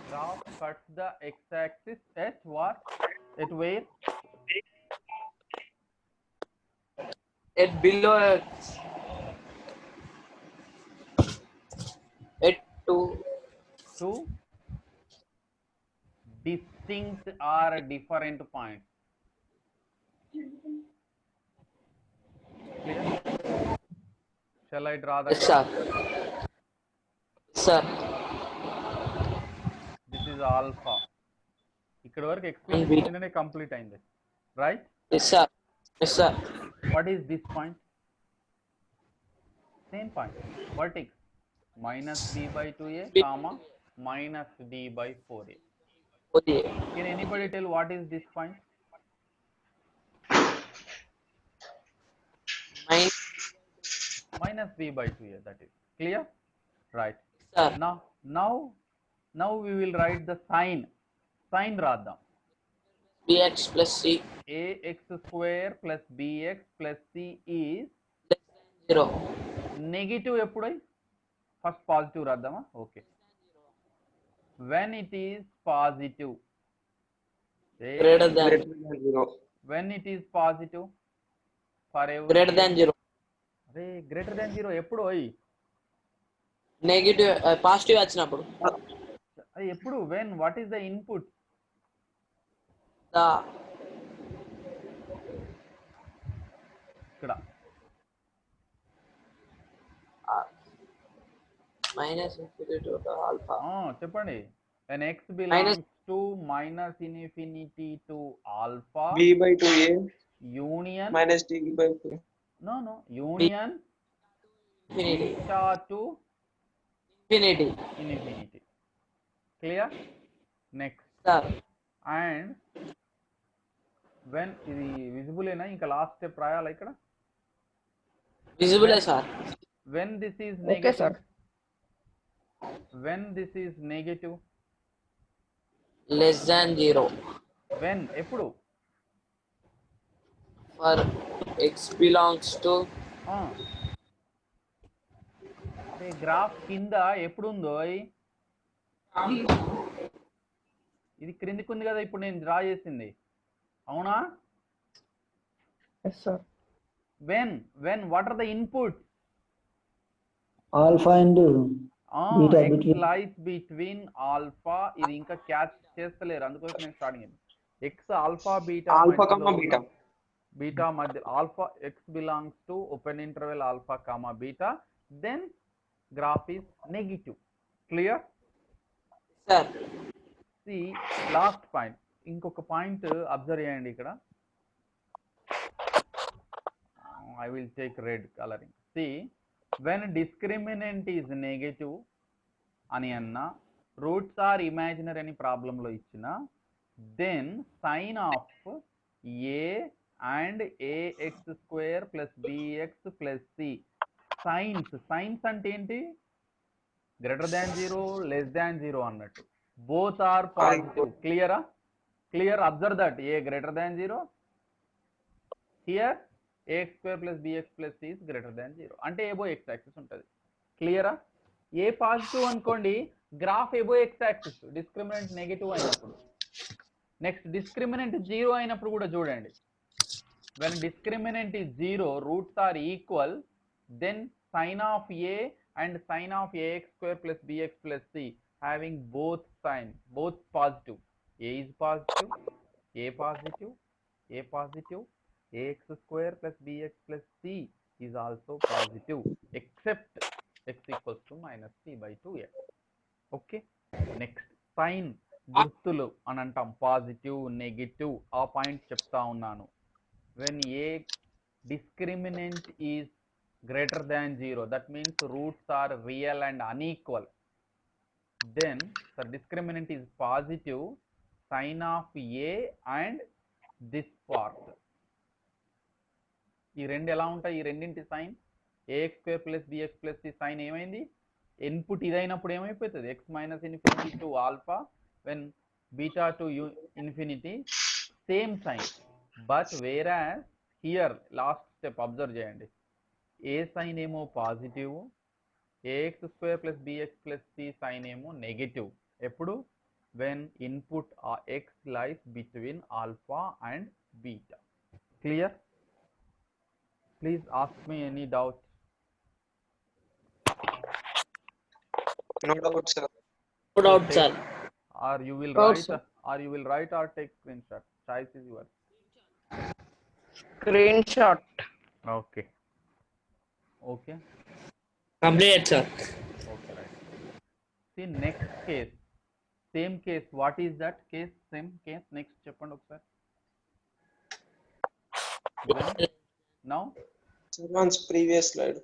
graph cuts the x-axis at what? At where? At below at 2. Two distinct or different points. Clear? Shall I draw the Yes, graph? sir. This is alpha. ఇక్కడ వరకు And explanation అనేది complete అయింది, right? yes, sir. Yes, sir. What is this point? Same point, vertex minus b by 2a comma minus d by 4a. Okay. Can anybody tell what is this point? Minus b by 2a, that is clear, right? Sir. Now we will write the sign రాద్దాం. bx plus c ax square plus bx plus c is less than 0. Negative ఎప్పుడై? First positive రాద్దామా? Okay. when it is positive, Greater than zero. when it is positive for every greater than 0. అరే greater than 0 ఎప్పుడు అయ్యి? Negative positive వచ్చినప్పుడు. అది ఎప్పుడు? when? what is the input? ఇక్కడ minus infinity to alpha. చెప్పండి. when x belongs to minus infinity to alpha b by 2a union minus d by 4. no union Infinity. beta to Infinity. infinity. Clear? Next. Sir. And when ఇది visible ఏనా? ఇంకా last step రాయాలా ఇక్కడ? Visible sir. when this is Okay, negative, sir. when this is negative, less than 0. when ఎప్పుడు? for x belongs to అదే graph కింద ఎప్పుడు ఉందో ఇది క్రిందికి ఉంది కదా ఇప్పుడు నేను డ్రా చేసింది, అవునా? Yes, sir. when what are the inputs? Alpha and beta x between. lies between alpha. ఇది ఇంకా క్యాచ్ చేస్తలేరు, అందుకోసం నేను starting x alpha beta Alpha comma beta. beta మధ్య alpha x belongs to open interval alpha comma beta, then graph is negative. Clear? sir. see last point, ఇంకొక point observe చేయండి ఇక్కడ. I will take red coloring. See, when discriminant is negative అని అన్నా, roots are imaginary అని ప్రాబ్లంలో ఇచ్చిన, then sin of a and ax square plus bx plus c, signs అంటే ఏంటి? గ్రేటర్ దాన్ 0 లెస్ దాన్ 0 అన్నట్టు. Both are positive. క్లియరా? Clear? Observe that a greater than 0, here ax square plus bx plus c is greater than 0 అంటే above x axis ఉంటుంది. క్లియరా? ఏ positive అనుకోండి, graph above x axis, discriminant negative అయినప్పుడు. Next discriminant 0 అయినప్పుడు కూడా చూడండి, when discriminant is 0, roots are equal, then sin of a and sin of ax square plus bx plus c having both sign, both positive. a is positive, a positive, a positive, ax square plus bx plus c is also positive except x equals to minus c by 2a. Okay. Next sign గుర్తులు అని అంటాం, positive negative, ఆ point చెప్తా ఉన్నాను. when a discriminant is greater than 0, that means roots are real and unequal, then the discriminant is positive, sin of a and this part. ఈ రెండు ఎలా ఉంటాయి? ఈ రెండింటి sign ax square plus bx plus c sign ఏమైంది? Input ఇదైనప్పుడు ఏమైపోతుంది? x minus infinity to alpha, when beta to infinity, same sign. But whereas here last step observe చేయండి, ఏ సైన్ ఏమో positive, ax square plus bx plus c sign ఏమో negative. ఎప్పుడు when input x lies between alpha and beta. Clear? Please ask me any doubt. No doubt, sir. No doubt, Okay. sir. Or you will Doubt, write sir. or take screenshot. Choice is yours. Screenshot. Okay. Okay. Complete, sir. Okay, right. See, next case. Same case. What is that case? Same case. Next చెప్పండి ఒకసారి. When? Now? Someone's previous slide.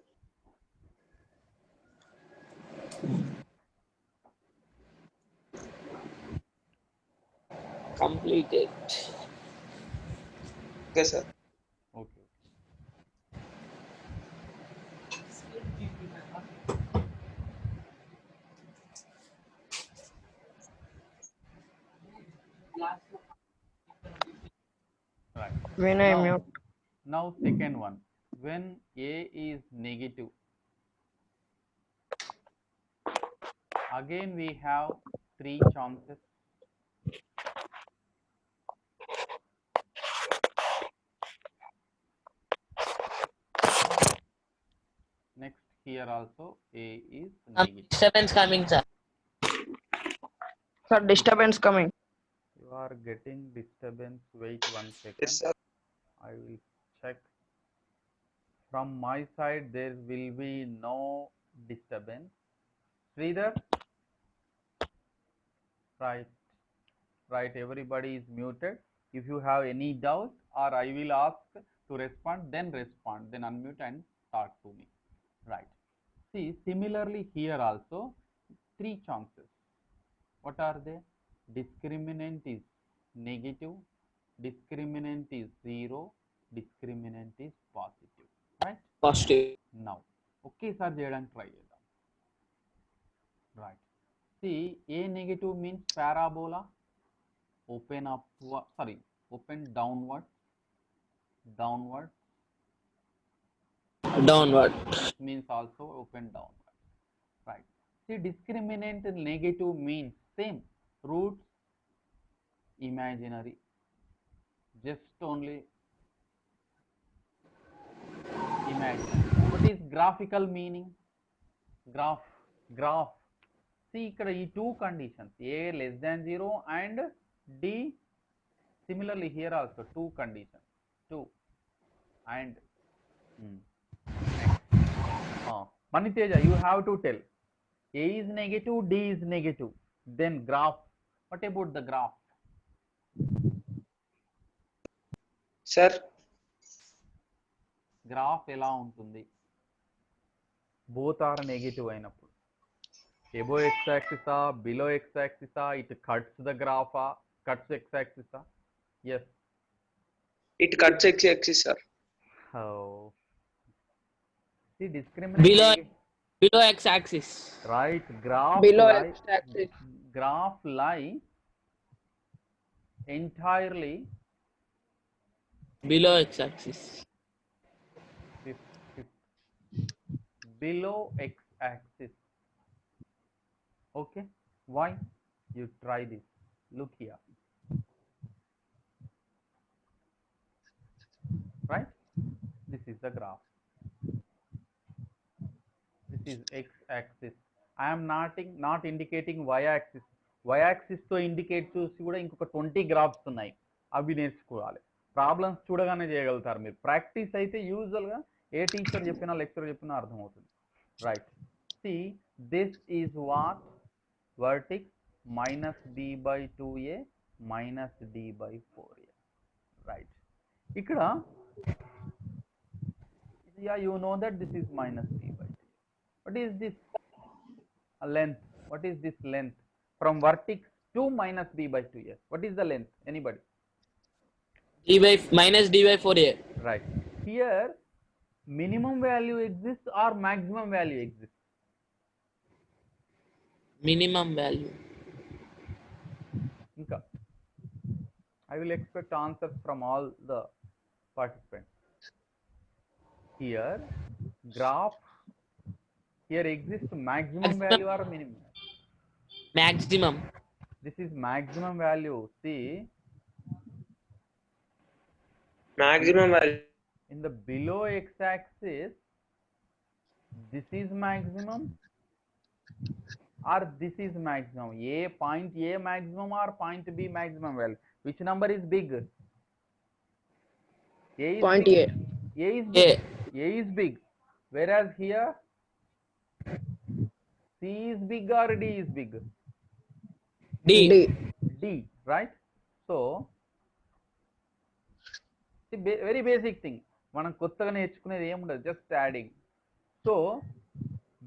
Completed. Okay, sir. Okay. Right. When I Now, mute. now second one. When A is negative, again we have three chances. Next here also A is negative. Disturbance coming, sir. Sir, disturbance coming. You are getting disturbance. Wait 1 second. Yes, sir. I will check. From my side, there will be no disturbance. Sridhar? Right. Right. Everybody is muted. If you have any doubt or I will ask to respond, then unmute and talk to me. Right. See, similarly here also, three chances. What are they? Discriminant is negative, discriminant is 0, discriminant is positive. Right? Positive. Now, ఒకేసారి చేయడానికి try చేద్దాం. Right. See, A negative means parabola, open upward, open downward, downward. Downward. Means also open downward. Right. See, discriminant negative means same, roots imaginary, just only imaginary. What is graphical meaning? Graph. See, ఇక్కడ ఈ two conditions, A less than 0 and D. Similarly here also two conditions, 2 and next. Maniteja, you have to tell. A is negative, D is negative. Then graph. What about the graph? Sir, graph ఎలా ఉంటుంది? Both are negative అయినప్పుడు above x యాక్సిసా, below x యాక్సిసా, it cuts the గ్రాఫా, cuts x యాక్సిసా? Yes, it cuts x-axis, sir. C discriminate Below x-axis. Right. Graph Below lie, x-axis. Graph లై entirely Below x-axis. below x-axis. Okay, why? You try this. Look here. Right? This is the graph. This is x-axis. I am not indicating y-axis. Y-axis తో indicate చూసి కూడా ఇంకొక 20 graphs ఉన్నాయి, అవి నేర్చుకోవాలి. Problems చూడగానే చేయగలుగుతారు మీరు. ప్రాక్టీస్ అయితే యూజువల్గా ఏ టీచర్ చెప్పినా లెక్చర్ చెప్పినా అర్థమవుతుంది. Right. See, this is what vertex minus b by 2a minus d by 4a. Right. ఇక్కడ you know that this is minus d by 2. What is this length? What is this length from vertex to minus d by 2a? What is the length? Anybody? Minus d by 4a. Right. Here minimum value exists or maximum value exists? Minimum value. Inka, I will expect answers from all the participants. Here graph, here exists maximum value or minimum? Maximum. This is maximum value. See, Maximum value. in the below x-axis, this is maximum or this is maximum. Point A maximum or point B maximum value. Which number is big? A is Point big. A. A is A. big. A is big. Whereas here, C is big or D is big? D. D. D, right? So, very basic thing. మనం కొత్తగా నేర్చుకునేది ఏముండదు, just adding. So,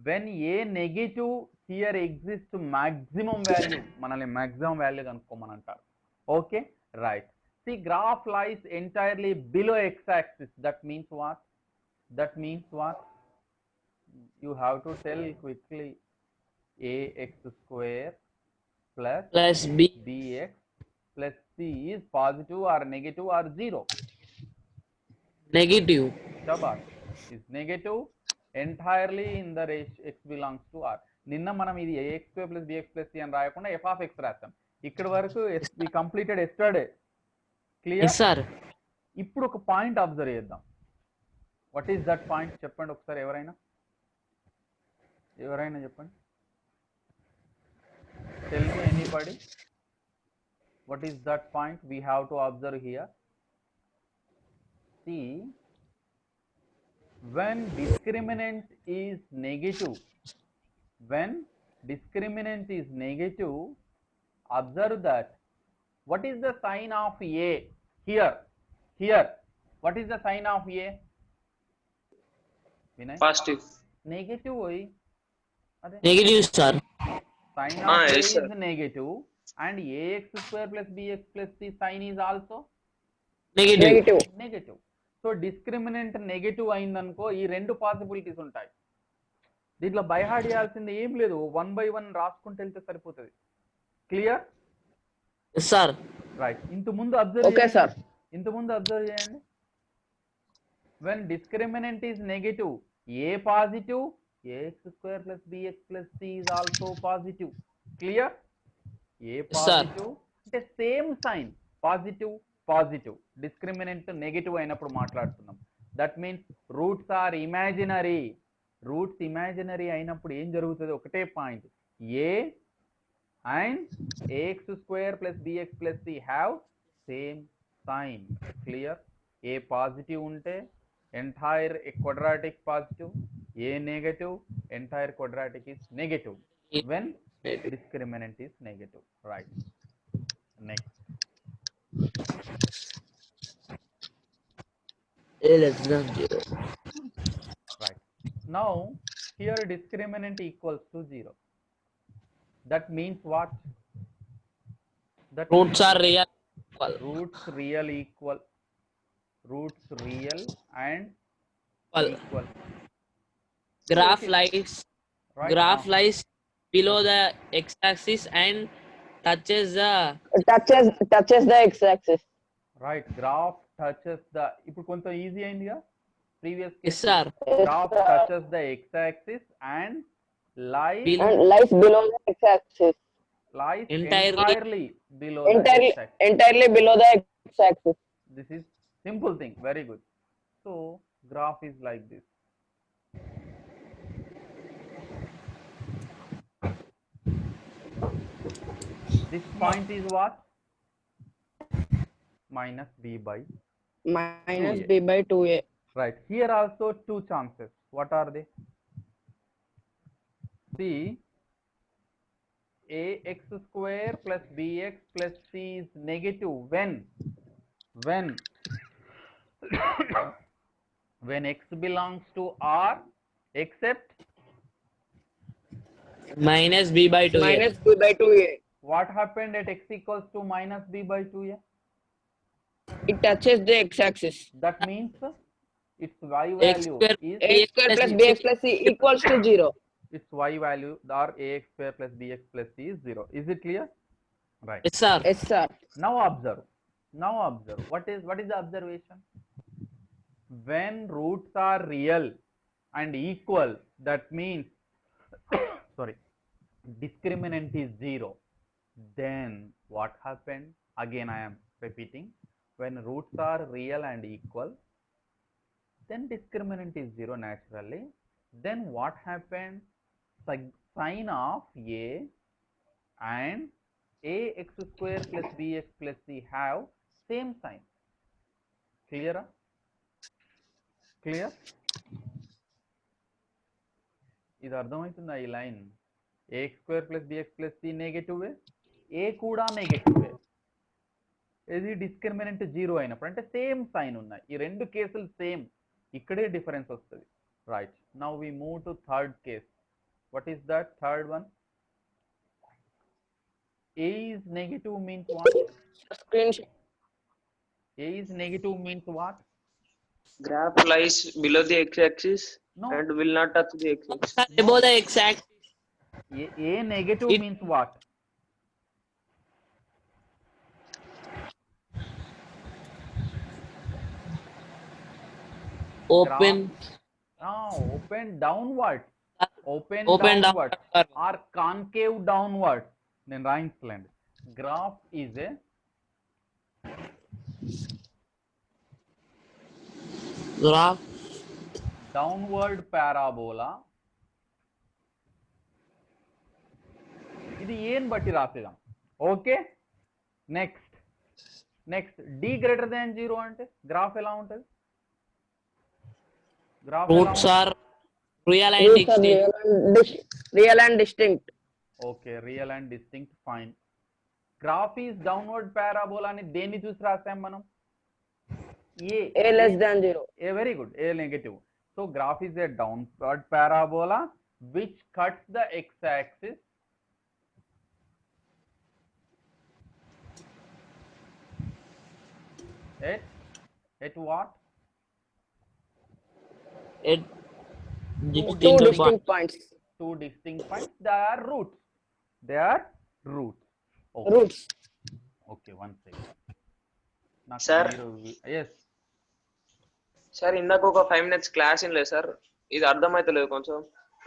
when A negative here exists maximum value, మనల్ని maximum value కనుక్కోమని అంటారు. Okay, right. See, graph lies entirely below x-axis. That means what? That means what? You have to tell quickly. Ax square plus Plus B. bx plus c is positive or negative or zero. Negative. Shabash. Is negative entirely in the ratio x belongs to r. నిన్న మనం ఇది ax square plus bx plus c అని రాయకుండా f of x రాస్తాం. ఇక్కడ వరకు we completed yesterday. Clear? Yes, sir. ఇప్పుడు ఒక పాయింట్ అబ్జర్వ్ చేద్దాం. వాట్ ఈస్ దట్ పాయింట్ చెప్పండి ఒకసారి, ఎవరైనా చెప్పండి. Tell me anybody. What is that point we have to observe here? See, when discriminant is negative, observe that. What is the sign of A here? What is the sign of A? Vinay? Positive. Negative hoy. Negative, sir. Sign of A yes, sir. is negative and ax square plus bx plus c sign is also Negative. negative. So discriminant negative అయిందనుకో ఈ రెండు possibilities ఉంటాయి. దీంట్లో by heart చేయాల్సింది ఏం లేదు, 1 by 1 రాసుకుంటూ వెళ్తే సరిపోతుంది. క్లియర్? Yes, sir. రైట్. ఇంతకుముందు అబ్జర్వ్ Okay, sir. చేయండి. when discriminant is negative, a positive, ax square plus bx plus c is also positive. Clear? A positive అంటే same sign, positive discriminant negative అయినప్పుడు మాట్లాడుతున్నాం. That means roots are imaginary. Roots imaginary అయినప్పుడు ఏం జరుగుతుంది, ఒకటే point, a and ax square plus bx plus c have same sign. Clear? A positive ఉంటే entire quadratic positive, a negative entire quadratic is negative when discriminant is negative. Right. Next. A less than 0. Right. Now here discriminant equals to 0. That means what? That Roots are real. roots real and equal. Graph Okay. lies. Right. Graph lies below the x-axis and touches the. touches the x-axis. Right. Graph touches the. ఇప్పుడు కొంత easy అయిందిగా previous Yes, sir. graph touches the x-axis and lies Below. And lies below the x-axis. entirely below the Entirely x-axis. below the x-axis. This is simple thing. Very good. So graph is like this. This point is what? Minus b by. Minus 2a. b by 2a. Right. Here also two chances. What are they? See, ax square plus bx plus c is negative when when x belongs to R except Minus b by 2a. Minus b by 2a. what happened at x equals to minus b by 2a? It touches the x-axis. That means its y X value square is A square plus bx plus c equals to 0. its y value or ax square plus bx plus c is 0. Is it clear? Right. Yes, sir. Yes, sir. Now observe. What is the observation? When roots are real and equal, that means sorry, discriminant is 0, then what happened? Again I am repeating, when roots are real and equal, then discriminant is 0 naturally. Then what happened? Sign of a and ax square plus bx plus c have same sign. Clear? Clear? ఇది అర్థమవుతుందా ఈ line? ax square plus bx plus c negative, a కూడా negative, ఇది discriminant 0 అయినప్పుడు అంటే same sign ఉన్నాయి. ఈ రెండు కేసులు సేమ్, ఇక్కడే డిఫరెన్స్ వస్తుంది. Right, now we move to third case. What is that third one? a is negative means what? Screenshot. a is negative means what? Graph lies below the x-axis No. and will not touch the x-axis. Above the x-axis. a negative It- means what? Open. No, open downward. Open Open downward downward. or concave downward. Then రాయించలేండి. Graph is a Graph. downward parabola. ఇది ఏం బట్టి రాసేదాం. Okay, next d greater than 0 అంటే గ్రాఫ్ ఎలా ఉంటుంది? గ్రాఫ్ Roots are real and Roots are distinct. real and distinct. Okay, real and distinct, fine. Graph is downward parabola అని దేన్ని చూసి రాసాం మనం? A less than 0. A, very good, a negative. So graph is a downward parabola which cuts the x-axis at what? At Two distinct distinct points. Two distinct points. They are roots. They are roots. Okay. Roots. Okay, one second. Sir. Yes. Sir ఇందాక ఒక 5 minutes class in లేదు sir, ఇది అర్థమైతలేదు కొంచెం.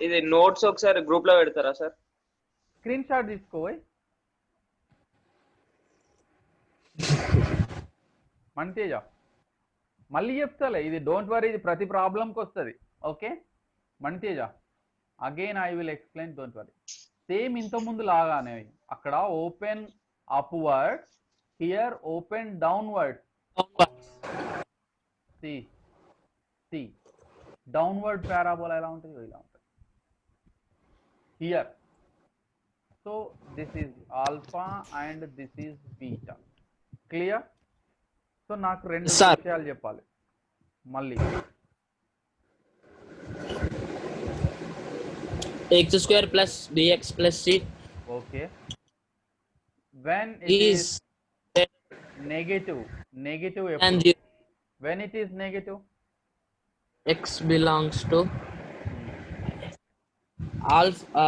ఇది notes ఒకసారి group లో పెడతారా సార్? స్క్రీన్ షాట్ తీసుకోవాలి. మంతేజ మళ్ళీ చెప్తాలే, ఇది డోంట్ వరీ, ఇది ప్రతి ప్రాబ్లంకి వస్తుంది. Okay Maniteja, again I will explain, don't worry. Same ఇంతకుముందు లాగానే అక్కడ open upward, here open downward. See downward parabola ఎలా ఉంటుంది? ఇలా ఉంటుంది here. So this is alpha and this is beta. Clear? So నాకు రెండు విషయాలు చెప్పాలి మళ్ళీ. x square plus bx plus c. Okay, when it is negative And ఎప్పుడు? when it is negative, x belongs to alpha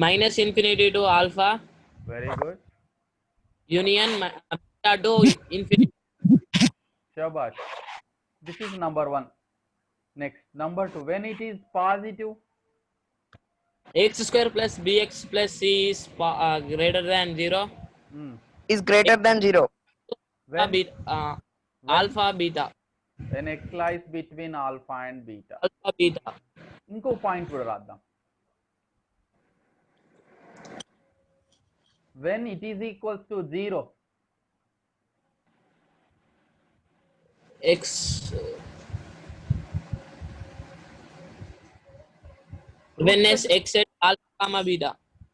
minus infinity to alpha very good, union beta to infinity. shabash. This is number 1. Next, number 2, when it is positive, X square plus bx plus c is greater than 0. Is greater than 0. when, Alpha beta. when x lies between alpha and beta. Alpha beta. ఇంకో point కూడా రాద్దాం. when it is equals to 0, X when is x at alpha comma beta.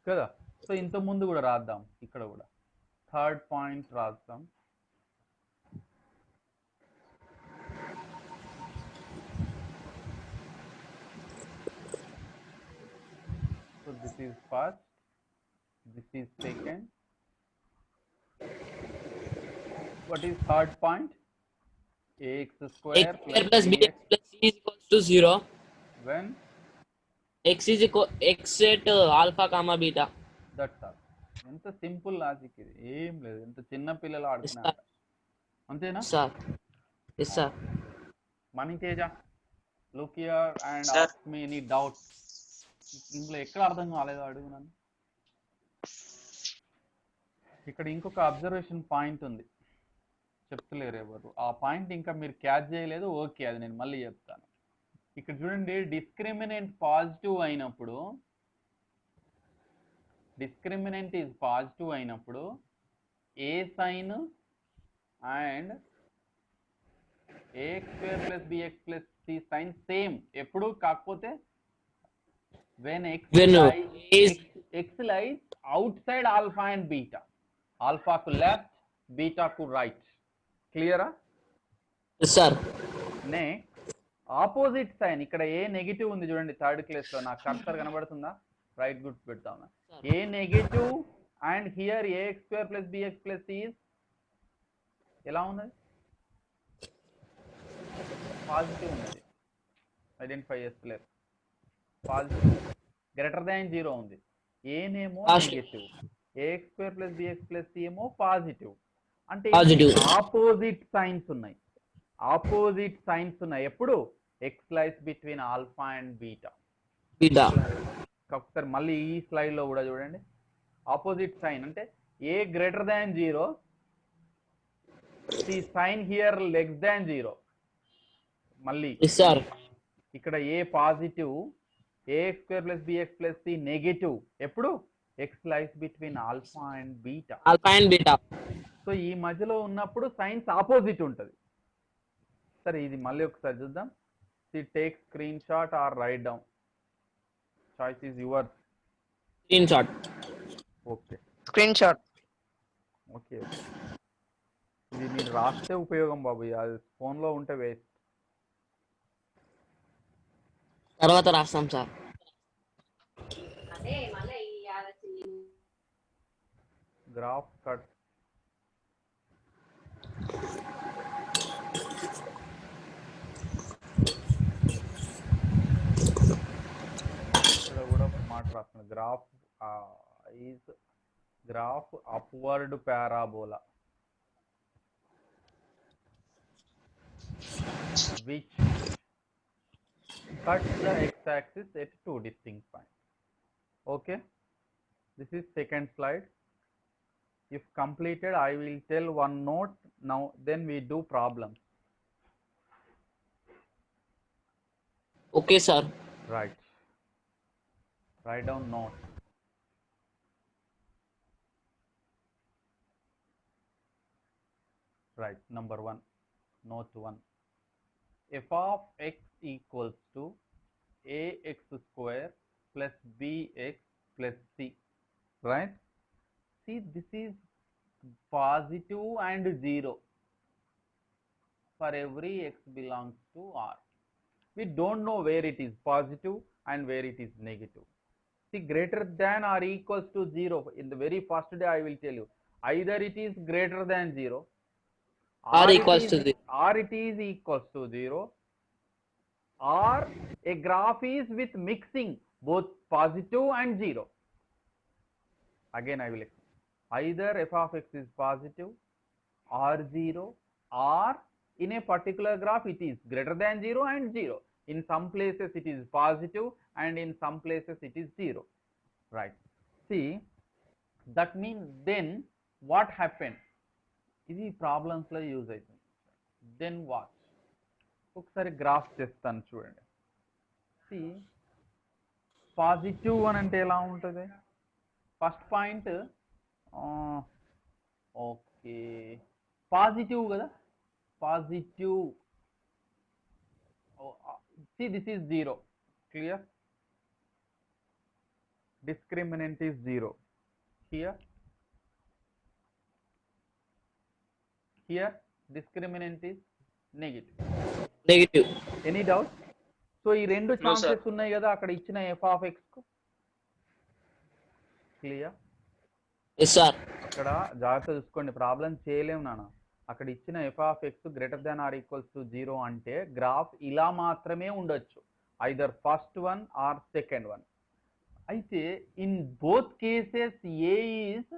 కదా. So ఇంత ముందు కూడా రాద్దాం, ఇక్కడ కూడా థర్డ్ పాయింట్ రాద్దాం. So this is first, this is second. What is third point? ax square X square plus bx bx plus c is equals to 0. when X is equal x at alpha comma beta. That's all. ఎంత simple logic ఇది, ఏం లేదు, ఎంత చిన్న పిల్లలు ఆడుతున్నారు అంతేనా? Sir. Yes sir. Maniteja, look here and Sir. ask me any doubts. ఇందులో ఎక్కడ అర్థం కాలేదు అడుగు నన్ను. ఇక్కడ ఇంకొక అబ్జర్వేషన్ పాయింట్ ఉంది, చెప్తలేరు ఎవరు. ఆ పాయింట్ ఇంకా మీరు క్యాచ్ చేయలేదు, ఓకే, అది నేను మళ్ళీ చెప్తాను. ఇక్కడ చూడండి, డిస్క్రిమినెంట్ పాజిటివ్ అయినప్పుడు, డిస్క్రిమినెంట్ ఈజ్ పాజిటివ్ అయినప్పుడు a sign and ax square plus bx plus c sign same ఎప్పుడు, కాకపోతే when x lies outside alpha and beta, alpha కు left, beta కు right. క్లియరా? Yes, sir. Next opposite sign, ఇక్కడ a negative ఉంది చూడండి, third class లో నాకు కర్సర్ కనబడుతుందా? రైట్, గుర్తు పెడతాను. A negative and here ax square plus bx plus c is ఎలా ఉన్నది? పాజిటివ్ ఉన్నది. ఐడెంటిఫై చేస్తలేరు. పాజిటివ్ గ్రేటర్ దాన్ 0 ఉంది. ఏనేమో negative, ax square plus bx plus c ఏమో పాజిటివ్. అంటే ఆపోజిట్ సైన్స్ ఉన్నాయి, ఆపోజిట్ సైన్స్ ఉన్నాయి. ఎప్పుడు? X lies between alpha and beta. ఒకసారి మళ్ళీ ఈ స్లైడ్ లో కూడా చూడండి, ఆపోజిట్ సైన్ అంటే a greater than 0, c sign here less than 0. మళ్ళీ ఇక్కడ a positive, ax square plus bx plus c negative. ఎప్పుడు? X lies between alpha and beta. So ఈ మధ్యలో ఉన్నప్పుడు సైన్స్ ఆపోజిట్ ఉంటుంది. సరే, ఇది మళ్ళీ ఒకసారి చూద్దాం. Take screen shot are right down, choice is yours. Screen shot. Okay, screen shot. Okay, ఇది మీరు రాస్తే ఉపయోగం బాబు, అది ఫోన్ లో ఉంటే వేస్ట్. తర్వాత రాస్తాం సార్. Graph cut. ఇక్కడ కూడా మాట రాస్తున్నా, graph is graph upward parabola which cuts the x-axis at two distinct points. Okay, this is second slide. If completed, I will tell one note now, then we do problems. Okay, sir. Right, write down notes. Right, number 1, note 1. F of x equals to ax square plus bx plus c. Right? See, this is positive and 0 for every x belongs to R. We don't know where it is positive and where it is negative. See, greater than or equals to 0. In the very first day, I will tell you, either it is greater than 0, or equals to 0, or it is equals to 0, or a graph is with mixing both positive and 0. Again, I will explain. Either f of x is positive or 0, or in a particular graph it is greater than 0 and 0. In some places it is positive and in some places it is 0. Right. See, that means then what happened? ఇది problems లో use అవుతుంది. Then watch, ఒకసారి graph చేస్తాను చూడండి. See, positive అని అంటే ఎలా ఉంటుంది? ఫస్ట్ పాయింట్ ఓకే, పాజిటివ్ కదా, positive. See, this is 0. Clear? Discriminant is 0 here. Here discriminant is negative. Any doubt? So ఈ రెండు ఛాన్సెస్ ఉన్నాయి కదా అక్కడ ఇచ్చిన f of x కు. క్లియర్? yes sir. అక్కడ జాగ్రత్త చూసుకోండి, ప్రాబ్లం చేయలేము నాన్న. అక్కడ ఇచ్చిన f of x greater than or equals to 0 అంటే గ్రాఫ్ ఇలా మాత్రమే ఉండొచ్చు, either first one or second one. అయితే in both cases a is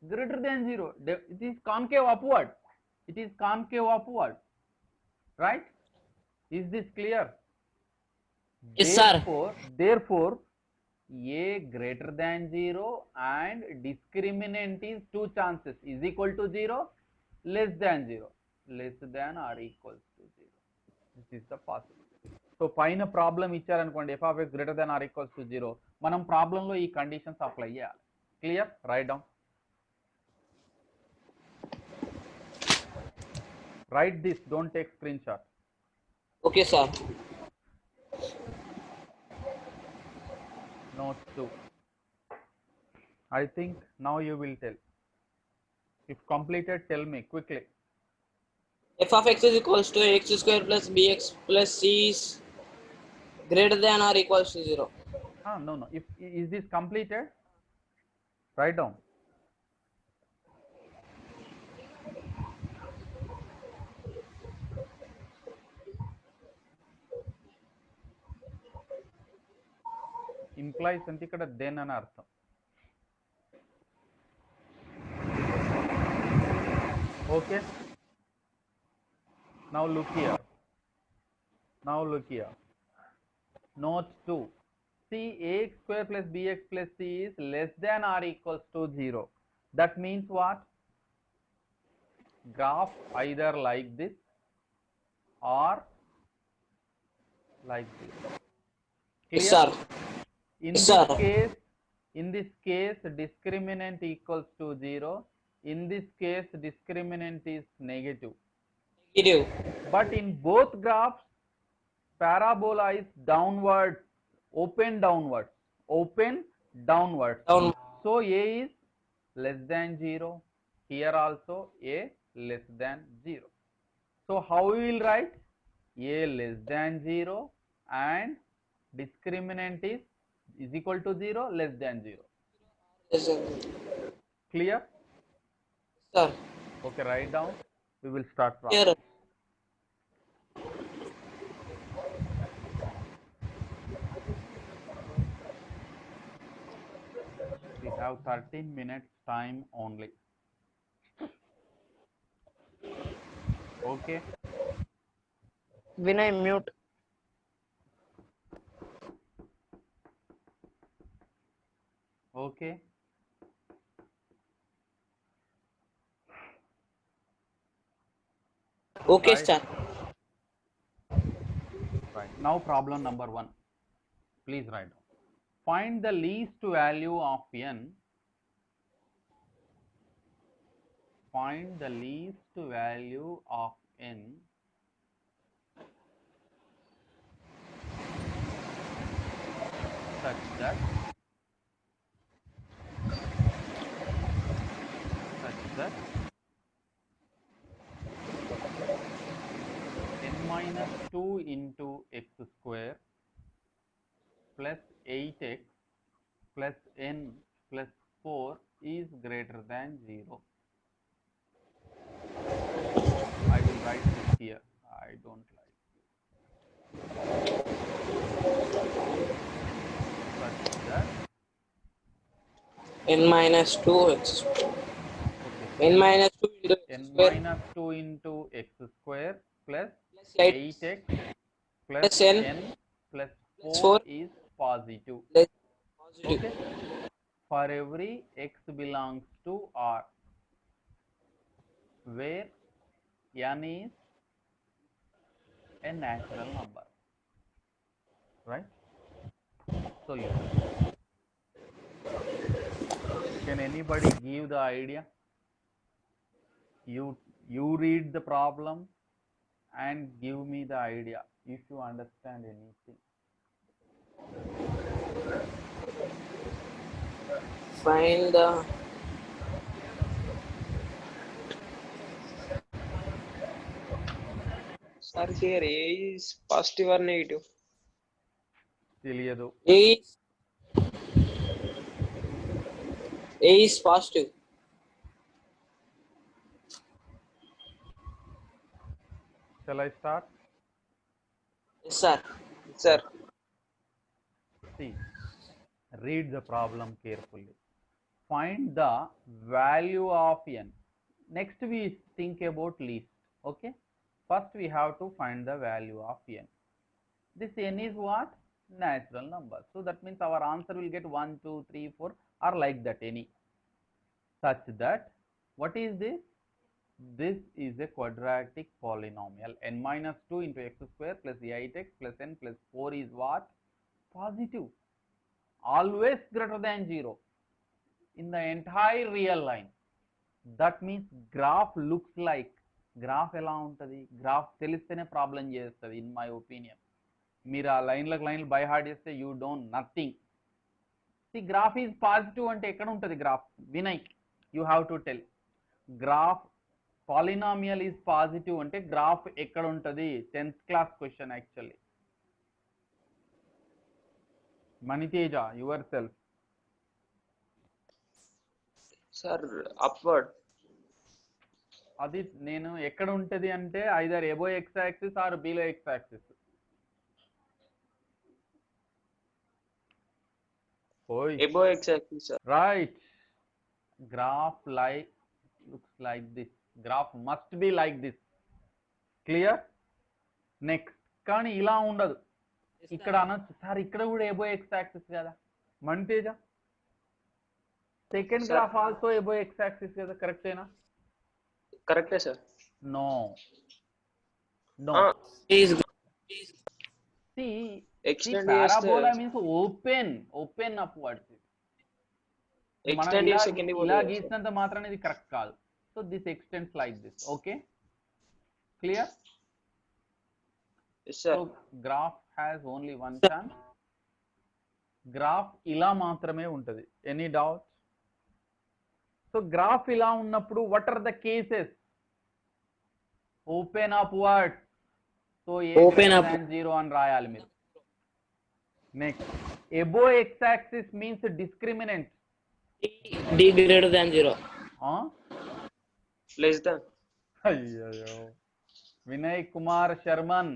greater than 0. It is concave upward. It is concave upward, right? Is this clear? Yes sir. Therefore a greater than 0 and discriminant is 2 chances is equal to 0, less than 0, less than or equals to 0. This is the possibility. So పైన problem ఇచ్చారనుకోండి F of X greater than or equals to 0, మనం ప్రాబ్లంలో ఈ conditions apply చేయాలి. Clear? Right down. Write this, don't take screenshot. Okay, sir. Note 2. I think now you will tell. If completed, tell me quickly. F of x is equals to x square plus bx plus c is greater than or equals to 0. No. If is this completed? Write down. Implies అంటే ఇక్కడ then అని అర్థం. Okay. Now look here. Note 2. See, ax square plus bx plus c is less than or equals to 0. That means what? Graph either like this or like this. Clear? Yes, sir. In this case, discriminant equals to 0. In this case, discriminant is negative. Negative. But in both graphs, parabola is downwards, open downwards. Down. So a is less than 0. Here also a less than 0. So how we will write? A less than 0 and discriminant is equal to 0, less than 0. Yes, sir. Clear? Sir. Okay, write down. We will start from. Here. We have 13 minutes time only. Okay. Vinay, mute. Okay. Okay, Right. sir. Right. Now problem number 1. Please write down. Find the least value of n. Find the least value of n such that n minus 2 into x square plus 8x plus n plus 4 is greater than 0. I will write this here. I don't like such that N minus 2 x. okay. N minus 2 into x n square minus 2 into x square plus plus 8 8x plus plus n n plus plus 4 4 is positive. less positive. Okay. For every x belongs to R, where n is a natural number, right? So can anybody give the idea? You read the problem and give me the idea if you understand anything. Find the Sir, here A is positive or negative? తెలియదు. A is positive. Shall I start? Yes, sir. Sir, See, read the problem carefully. Find the value of n. Next we think about least. Okay. First we have to find the value of n. This n is what? natural number. So that means our answer will get 1, 2, 3, 4 or like that any. Such that, what is this? This is a quadratic polynomial. N minus 2 into x square plus 8x plus n plus 4 is what? Positive. Always greater than 0 in the entire real line. That means graph looks like, graph ఎలా ఉంటుంది, graph తెలిస్తేనే problem చేస్తుంది in my opinion. మీరు ఆ లైన్లకు లైన్లు by heart చేస్తే you don't nothing. See graph is positive అంటే ఎక్కడ ఉంటుంది graph? Vinay, you have to tell. Graph polynomial is positive అంటే గ్రాఫ్ ఎక్కడ ఉంటుంది? 10th class question actually. Maniteja, yourself. Sir upward. అది నేను ఎక్కడ ఉంటది అంటే either above x axis or below x axis. Above x axis sir. Right. Graph like looks like this. Graph must be like this. Clear? Next. కానీ ఇలా ఉండదు. ఇక్కడ అనొచ్చు సార్ ఇక్కడ కూడా ఎబో ఎక్స్ యాక్సిస్ కదా Maniteja. Second graph also above x axis కదా, కరెక్టేనా? కరెక్టే sir. No no. See, extend parabola means open upwards. Extend చేస్తే కిందికి ఇలా పోతుంది. గీసినంత మాత్రాన ఇది కరెక్ట్ కాదు. So this extends like this. Okay, clear? Yes sir. So graph has only one chance. Graph ఇలా మాత్రమే ఉంటది. Any doubt? సో గ్రాఫ్ ఇలా ఉన్నప్పుడు what are the cases? Open upwards. So Open up. 0 అని రాయాలి మీరు. Next, above x axis means discriminant. D greater than 0. Less than. అయ్యో, Vinay Kumar Sharman,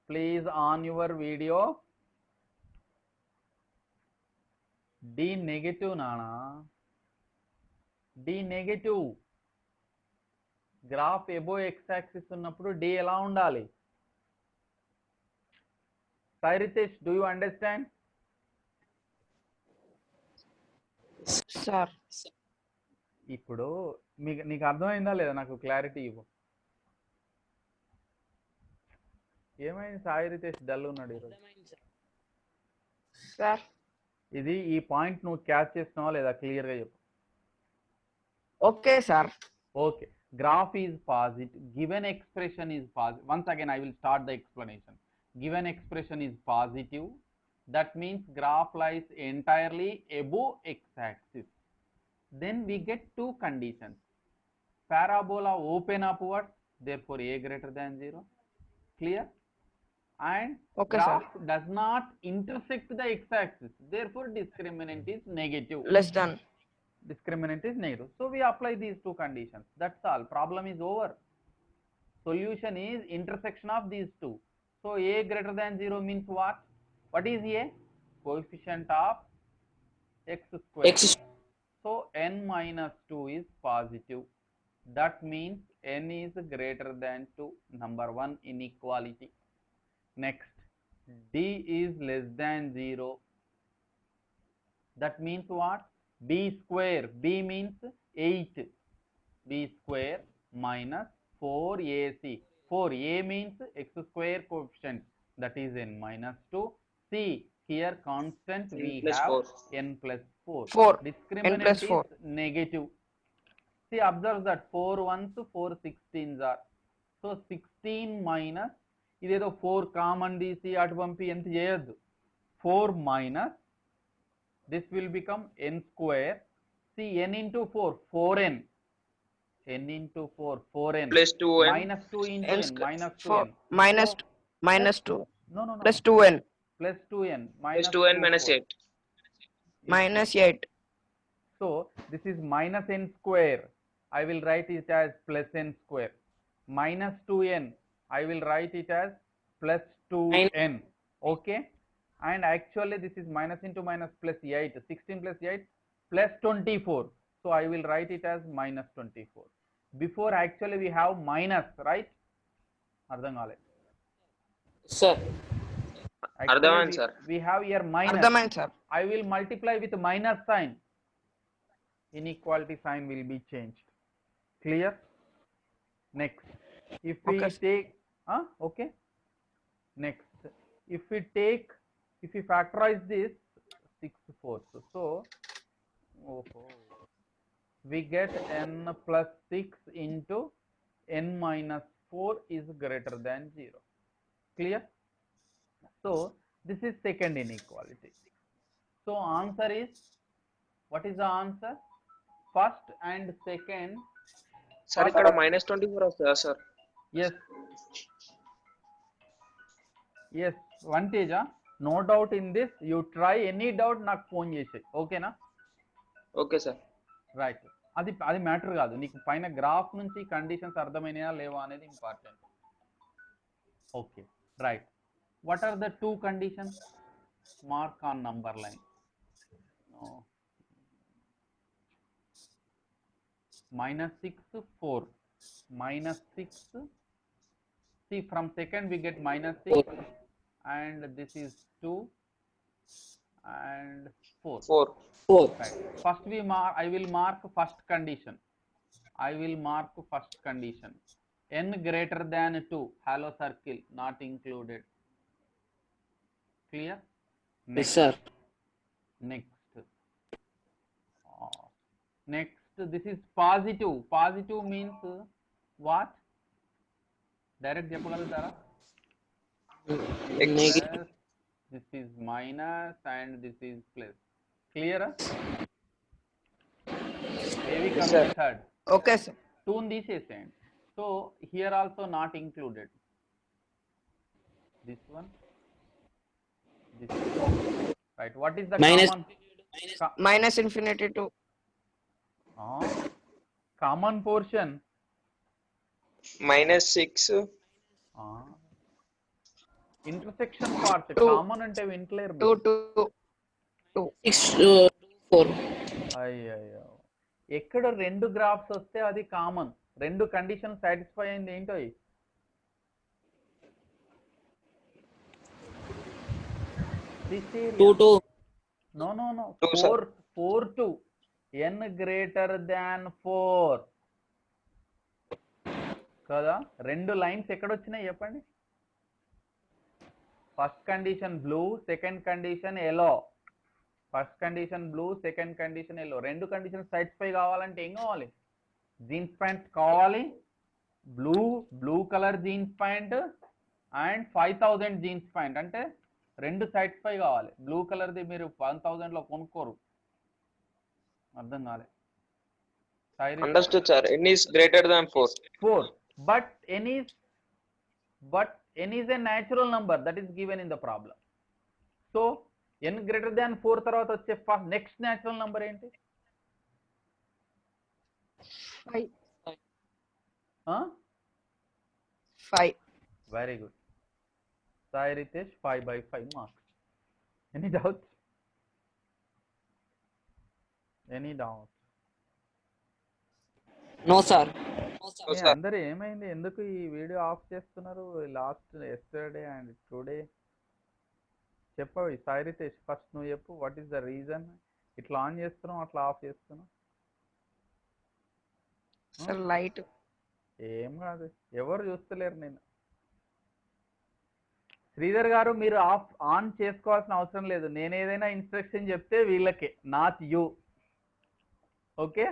please on your video. D negative నానా, d negative. Graph above x axis ఉన్నప్పుడు d ఎలా ఉండాలి? Sai Ritesh, do you understand? Sir ఇప్పుడు నీకు అర్థమైందా లేదా? నాకు క్లారిటీ ఇవ్వు. ఏమైంది సాయి రితేష్ డల్ ఉన్నాడు ఈరోజు? సార్ ఇది ఈ పాయింట్ నువ్వు క్యాచ్ చేస్తున్నావా లేదా? క్లియర్గా చెప్పు. Okay sir. Okay, graph is positive, given expression is positive. Once again I will start the explanation. Given expression is positive, that means graph lies entirely above x-axis. Then we get two conditions. Parabola open upwards, therefore a greater than 0. Clear? And Okay, graph does not intersect the x-axis, therefore discriminant is negative. Less than. Discriminant is negative. So we apply these two conditions. That's all. Problem is over. Solution is intersection of these two. So a greater than 0 means what? What is a? Coefficient of x square. X. So n minus 2 is positive. That means n is greater than 2. Number 1 inequality. Next, d is less than 0. That means what? B square. B means 8. B square minus 4ac. 4a means x square coefficient, that is n minus 2. C, here constant we have 4. n plus 4. 4. Discriminant N plus 4. is negative. See, observe that 4 ones, 4 16s are. So 16 minus, ఇదేదో 4 common తీసి అటు పంపి ఎంత చేయొద్దు. 4 minus, this will become n square. See, n into 4, 4n. n into 4, 4n. Plus 2n. Minus 2 into N n, square. minus 2n. 4 minus So, 2 minus 2 no, no, no. plus 2n Plus 2n. Plus 2n minus 4. 8. minus 8. So, this is minus n square. I will write it as plus n square. Minus 2n. I will write it as plus 2n. Okay. And actually this is minus into minus plus 8. 16 plus 8 plus 24. So I will write it as minus 24. Before actually we have minus, right? అర్థం కాలే. Sir. అర్థమైంది sir. we have here minus. అర్థమైంది sir. I will multiply with minus sign. Inequality sign will be changed. Clear? Next, if we Okay. take okay. Next, if we factorize this 6/4, so we get n plus 6 into n minus 4 is greater than 0. Clear? So this is second inequality. So answer is, what is the answer? First and second. Sir ఇక్కడ -24 వస్తుందా sir? Yes. Yes, one Teja, no doubt in this. You try, any doubt నాకు phone చేసి, ఓకేనా? Okay sir. Right. అది matter కాదు, నీకు పైన graph నుంచి కండిషన్స్ అర్థమైనాయా లేవా అనేది important. Okay, right. What are the two conditions? Mark on number line. -6, 4. -6. See, from second we get -6, and this is 2 and 4. 4. Right. First I will mark first condition. N greater than 2, hollow circle, not included. Clear? Yes, sir. Next, this is positive. Positive means what? Direct చెప్పగలుగుతారా? Negative. This is minus and this is plus. Clear? Maybe come to third. Okay, sir. 2 తీసేసేయండి. So here also not included. This one. This one. Right. What is the Minus- Minus infinity to common portion? -6. Intersection part. Two. Common అంటే వింటలేరు. 2 to 2. 6 to 4. అయ్యో, ఎక్కడ రెండు graphs వస్తే అది common. రెండు condition satisfy అయింది ఏంటో? 2 to No. 2, sir. 4 to n greater than 4 కదా. రెండు లైన్స్ ఎక్కడ వచ్చినాయి చెప్పండి? First condition blue, second condition yellow. First condition blue, second condition yellow. రెండు కండిషన్ సాటిస్ఫై కావాలంటే ఏం కావాలి? జీన్స్ ప్యాంట్ కావాలి. Blue colour jeans pant and 5000 jeans pant. అంటే రెండు సాటిస్ఫై కావాలి. బ్లూ కలర్ది మీరు 1000లో కొనుక్కోరు. అర్థం కాలే. Understood sir. n is greater than 4. 4, but n is a natural number that is given in the problem. So n greater than 4 తర్వాత వచ్చే first next natural number ఏంటి? 5. 5. Very good. Sai Ritesh, 5/5 marks. Any doubts? No, sir. అందరూ ఏమైంది? ఎందుకు ఈ video off చేస్తున్నారు? Last yesterday and today చెప్పవి. Sai Ritesh, first నువ్వు చెప్పు. వాట్ ఈస్ ద రీజన్ ఇట్లా ఆన్ చేస్తున్నావు, అట్లా ఆఫ్ చేస్తున్నావు? Sir, light. ఏం కాదు, ఎవరు చూస్తలేరు నేను. శ్రీధర్ గారు, మీరు ఆన్ చేసుకోవాల్సిన అవసరం లేదు. నేను ఏదైనా ఇన్స్ట్రక్షన్ చెప్తే వీళ్ళకే, not you. Okay,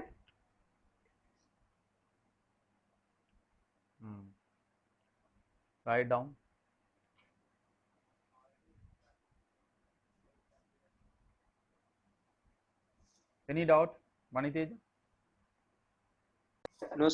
write down. Any doubt, Manitej? No.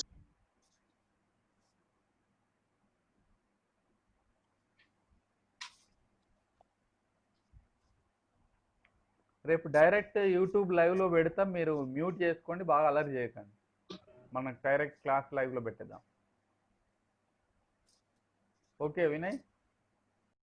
రేపు డైరెక్ట్ యూట్యూబ్ లైవ్లో పెడతాం, మీరు మ్యూట్ చేసుకోండి, బాగా అలర్ట్ చేయకండి. మనకు డైరెక్ట్ క్లాస్ లైవ్లో పెట్టేద్దాం. ఓకే వినయ్.